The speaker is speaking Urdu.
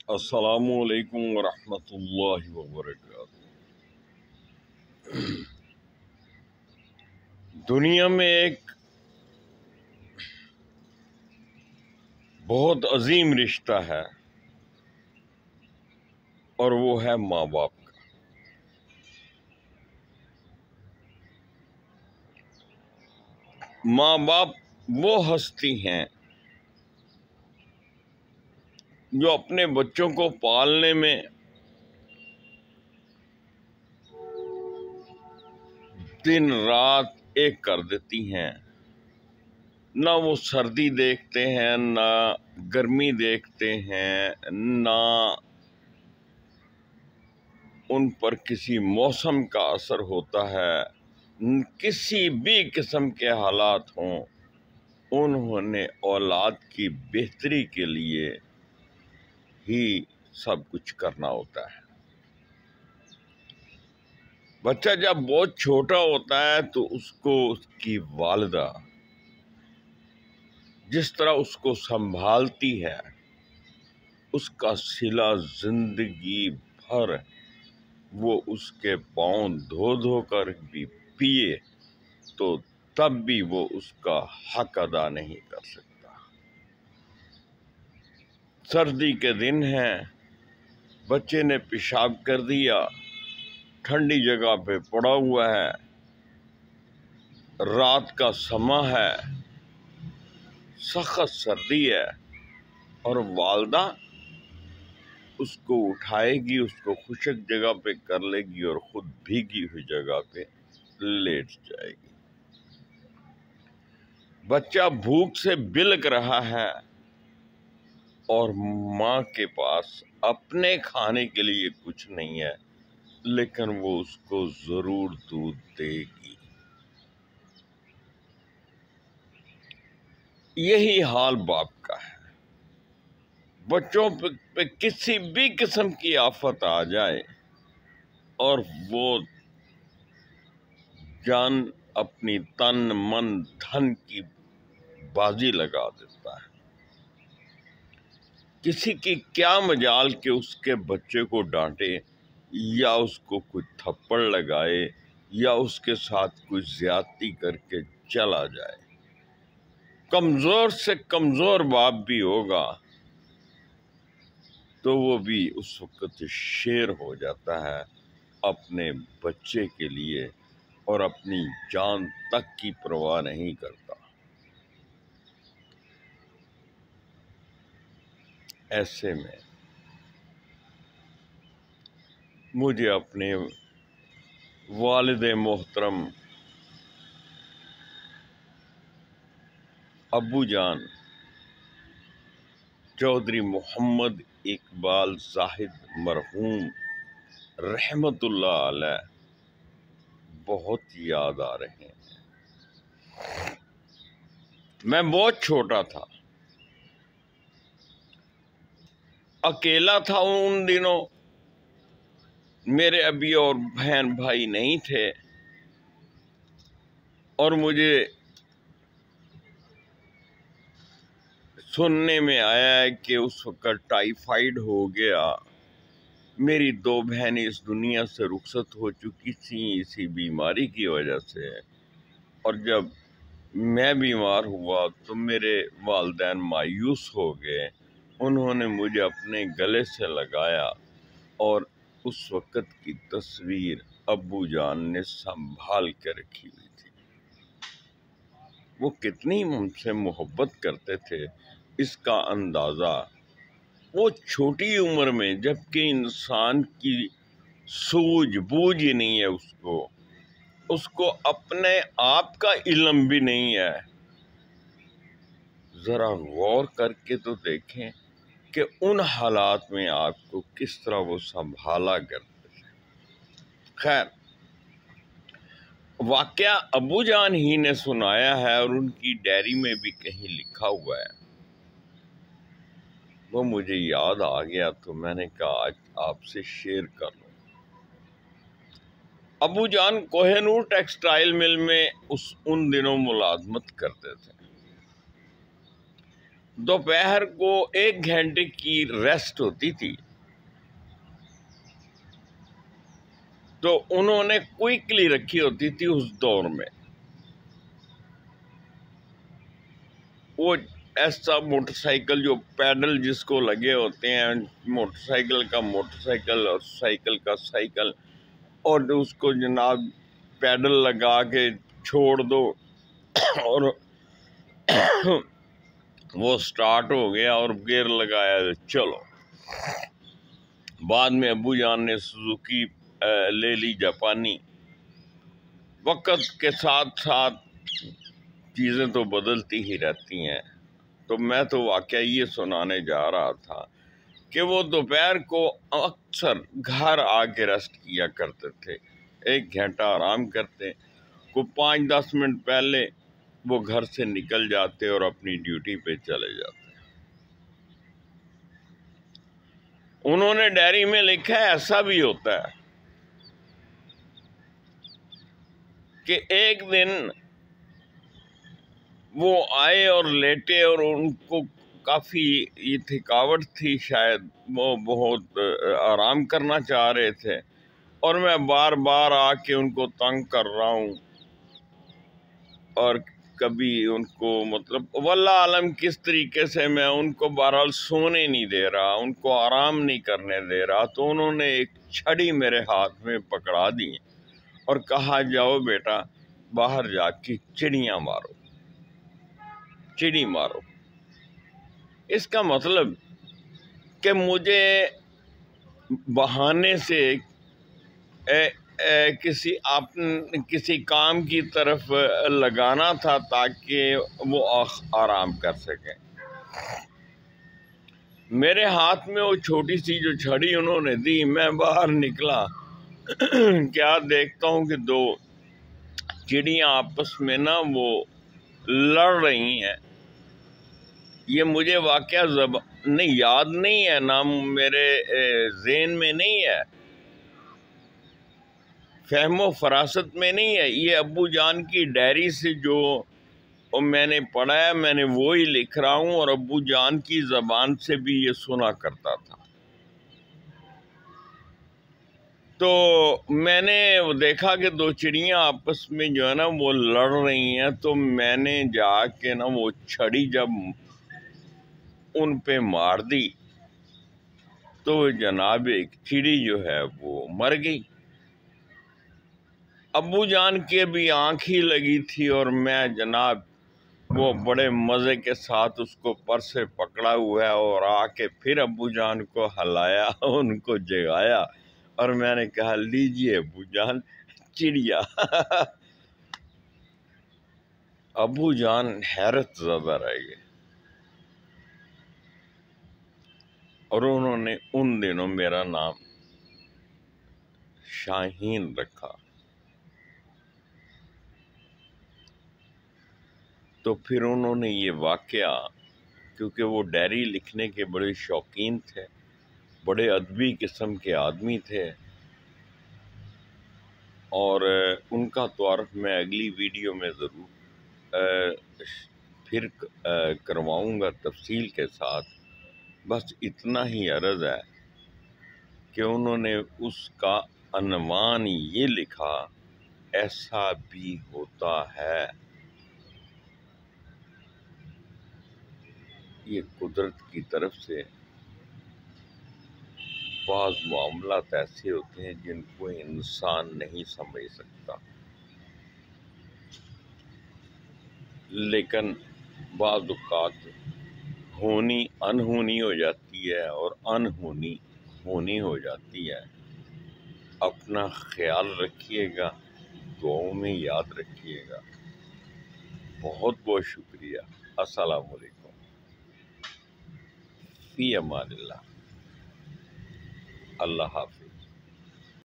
السلام علیکم ورحمۃ اللہ وبرکاتہ۔ دنیا میں ایک بہت عظیم رشتہ ہے اور وہ ہے ماں باپ کا۔ ماں باپ وہ ہستی ہیں جو اپنے بچوں کو پالنے میں دن رات ایک کر دیتی ہیں۔ نہ وہ سردی دیکھتے ہیں، نہ گرمی دیکھتے ہیں، نہ ان پر کسی موسم کا اثر ہوتا ہے، کسی بھی قسم کے حالات ہوں، انہوں نے اولاد کی بہتری کے لیے ہی سب کچھ کرنا ہوتا ہے۔ بچہ جب بہت چھوٹا ہوتا ہے تو اس کو اس کی والدہ جس طرح اس کو سنبھالتی ہے، اس کا صلہ زندگی بھر وہ اس کے پاؤں دھو دھو کر بھی پیے تو تب بھی وہ اس کا حق ادا نہیں کر سکتا۔ سردی کے دن ہیں، بچے نے پیشاب کر دیا، ٹھنڈی جگہ پہ پڑا ہوا ہے، رات کا سما ہے، سخت سردی ہے، اور والدہ اس کو اٹھائے گی، اس کو خشک جگہ پہ کر لے گی اور خود بھیگی ہوئی جگہ پہ لیٹ جائے گی۔ بچہ بھوک سے بلک رہا ہے اور ماں کے پاس اپنے کھانے کے لیے کچھ نہیں ہے، لیکن وہ اس کو ضرور دودھ دے گی۔ یہی حال باپ کا ہے۔ بچوں پہ کسی بھی قسم کی آفت آ جائے اور وہ جان اپنی تن من دھن کی بازی لگا دیتا ہے۔ کسی کی کیا مجال کہ اس کے بچے کو ڈانٹے یا اس کو کوئی تھپڑ لگائے یا اس کے ساتھ کوئی زیادتی کر کے چلا جائے۔ کمزور سے کمزور باپ بھی ہوگا تو وہ بھی اس وقت شیر ہو جاتا ہے اپنے بچے کے لیے اور اپنی جان تک کی پرواہ نہیں کرتا۔ ایسے میں مجھے اپنے والد محترم ابو جان چودھری محمد اقبال زاہد مرحوم رحمت اللہ علیہ بہت یاد آ رہے ہیں۔ میں بہت چھوٹا تھا، اکیلا تھا ان دنوں، میرے ابھی اور بہن بھائی نہیں تھے، اور مجھے سننے میں آیا ہے کہ اس وقت ٹائیفائیڈ ہو گیا۔ میری دو بہنیں اس دنیا سے رخصت ہو چکی تھیں اسی بیماری کی وجہ سے، اور جب میں بیمار ہوا تو میرے والدین مایوس ہو گئے۔ انہوں نے مجھے اپنے گلے سے لگایا اور اس وقت کی تصویر ابو جان نے سنبھال کے رکھی ہوئی تھی۔ وہ کتنی مجھ سے محبت کرتے تھے اس کا اندازہ وہ چھوٹی عمر میں، جبکہ انسان کی سوجھ بوجھ ہی نہیں ہے، اس کو اپنے آپ کا علم بھی نہیں ہے۔ ذرا غور کر کے تو دیکھیں کہ ان حالات میں آپ کو کس طرح وہ سنبھالا کرتے تھے۔ خیر، واقعہ ابو جان ہی نے سنایا ہے اور ان کی ڈائری میں بھی کہیں لکھا ہوا ہے، وہ مجھے یاد آ گیا تو میں نے کہا آج آپ سے شیئر کر لوں۔ ابو جان کوہ نور ٹیکسٹائل مل میں ان دنوں ملازمت کرتے تھے۔ دوپہر کو 1 گھنٹے کی ریسٹ ہوتی تھی، تو انہوں نے کوئکلی رکھی ہوتی تھی اس دور میں. وہ ایسا موٹر سائیکل جو پیڈل جس کو لگے ہوتے ہیں، موٹر سائیکل کا موٹر سائیکل اور سائیکل کا سائیکل، اور اس کو جناب پیڈل لگا کے چھوڑ دو اور وہ سٹارٹ ہو گیا اور گیئر لگایا چلو. بعد میں ابو جان نے سوزوکی لے لی جاپانی. وقت کے ساتھ ساتھ چیزیں تو بدلتی ہی رہتی ہیں. تو میں تو واقعہ یہ سنانے جا رہا تھا کہ وہ دوپہر کو اکثر گھر آ کے ریسٹ کیا کرتے تھے، 1 گھنٹہ آرام کرتے، کو 5-10 منٹ پہلے وہ گھر سے نکل جاتے اور اپنی ڈیوٹی پہ چلے جاتے. انہوں نے ڈائری میں لکھا ہے ایسا بھی ہوتا ہے کہ ایک دن وہ آئے اور لیٹے اور ان کو کافی یہ تھکاوٹ تھی، شاید وہ بہت آرام کرنا چاہ رہے تھے، اور میں بار بار آ کے ان کو تنگ کر رہا ہوں اور کبھی ان کو مطلب واللہ عالم کس طریقے سے میں ان کو بہرحال سونے نہیں دے رہا، ان کو آرام نہیں کرنے دے رہا. تو انہوں نے ایک چھڑی میرے ہاتھ میں پکڑا دی اور کہا جاؤ بیٹا باہر جا کے چڑیاں مارو، چڑی مارو. اس کا مطلب کہ مجھے بہانے سے کسی کام کی طرف لگانا تھا تاکہ وہ آرام کر سکیں. میرے ہاتھ میں وہ چھوٹی سی جو چھڑی انہوں نے دی، میں باہر نکلا کیا دیکھتا ہوں کہ 2 چڑیاں آپس میں نا وہ لڑ رہی ہیں. یہ مجھے واقعہ نہیں یاد نہیں ہے، نام میرے ذہن میں نہیں ہے، فہم و فراست میں نہیں ہے. یہ ابو جان کی ڈائری سے جو میں نے پڑھا ہے میں نے وہی لکھ رہا ہوں، اور ابو جان کی زبان سے بھی یہ سنا کرتا تھا. تو میں نے دیکھا کہ 2 چڑیاں آپس میں جو ہے نا وہ لڑ رہی ہیں، تو میں نے جا کے نا وہ چھڑی جب ان پہ مار دی تو جناب ایک چڑی جو ہے وہ مر گئی. ابو جان کے بھی آنکھ ہی لگی تھی اور میں جناب وہ بڑے مزے کے ساتھ اس کو پر سے پکڑا ہوا ہے اور آ کے پھر ابو جان کو ہلایا، ان کو جگایا اور میں نے کہا لیجیے ابو جان چڑیا. ابو جان حیرت زدہ رہ گئے اور انہوں نے ان دنوں میرا نام شاہین رکھا. تو پھر انہوں نے یہ واقعہ، کیونکہ وہ ڈائری لکھنے کے بڑے شوقین تھے، بڑے ادبی قسم کے آدمی تھے، اور ان کا تعارف میں اگلی ویڈیو میں ضرور پھر کرواؤں گا تفصیل کے ساتھ. بس اتنا ہی عرض ہے کہ انہوں نے اس کا عنوان یہ لکھا، ایسا بھی ہوتا ہے. یہ قدرت کی طرف سے بعض معاملات ایسے ہوتے ہیں جن کو انسان نہیں سمجھ سکتا، لیکن بعض اوقات ہونی انہونی ہو جاتی ہے اور انہونی ہونی ہو جاتی ہے. اپنا خیال رکھیے گا، دعاؤں میں یاد رکھیے گا. بہت بہت شکریہ. السلام علیکم. فی امان اللہ. اللہ حافظ.